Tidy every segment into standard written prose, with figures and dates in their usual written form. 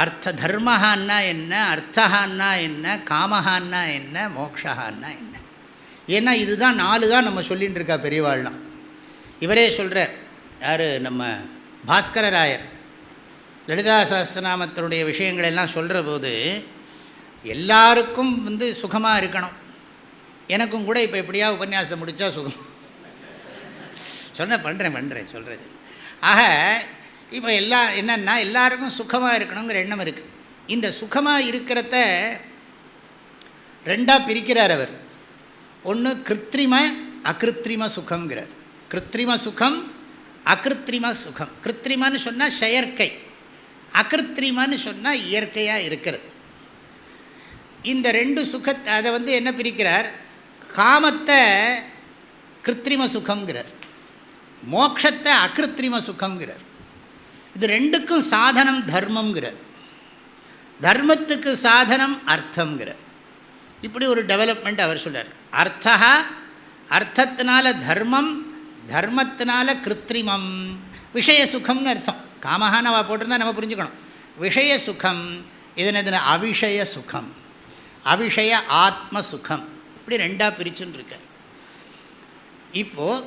அர்த்த தர்மஹான்னா என்ன, அர்த்தஹான்னா என்ன, காமஹான்னா என்ன, மோக்ஷஹான்னா என்ன. ஏன்னா இதுதான் 4 தான் நம்ம சொல்லிகிட்டு இருக்கா பெரியவாள்லாம். இவரே சொல்கிறார், யார், நம்ம பாஸ்கரராயர் லலிதா சஹஸ்ரநாமத்தினுடைய விஷயங்களெல்லாம் சொல்கிற போது எல்லாருக்கும் சுகமாக இருக்கணும். எனக்கும் கூட இப்போ எப்படியா உபன்யாசத்தை முடித்தா சுகம் பண்ணுறேன் சொல்கிறது. ஆக இப்போ என்னென்னா எல்லாருக்கும் சுகமாக இருக்கணுங்கிற எண்ணம் இருக்குது. இந்த சுகமாக இருக்கிறத 2ஆக பிரிக்கிறார் அவர். ஒன்று கிருத்திரிம அகிருத்திரிம சுகங்கிறார். கிருத்திரிம சுகம், அகிருத்திரிம சுகம். கிருத்திரிமான்னு சொன்னால் செயற்கை, அகிருத்திரிமான்னு சொன்னால் இயற்கையாக இருக்கிறது. இந்த 2 சுகத்தை அதை என்ன பிரிக்கிறார், காமத்தை கிருத்திரிம சுகங்கிறார், மோட்சத்தை அகிருத்திரிம சுகங்கிறார். இது 2க்கும் சாதனம் தர்மங்கிறார், தர்மத்துக்கு சாதனம் அர்த்தங்கிறார். இப்படி ஒரு டெவலப்மெண்ட் அவர் சொல்கிறார். அர்த்தத்தினால தர்மம், தர்மத்தினால கிருத்திரிமம். விஷய சுகம்னு அர்த்தம். காமஹான்னு அவள் போட்டிருந்தா நம்ம புரிஞ்சுக்கணும். விஷய சுகம், இதனது அவிஷய சுகம், அவிஷய ஆத்ம சுகம். இப்படி 2ஆக பிரிச்சுன்னு இருக்க. இப்போது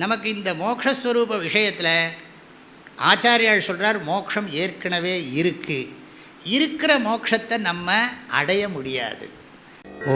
நமக்கு இந்த மோக்ஷஸ்வரூப விஷயத்தில் ஆச்சாரியால் சொல்கிறார், மோட்சம் ஏற்கனவே இருக்கிற மோட்சத்தை நம்ம அடைய முடியாது. ஓ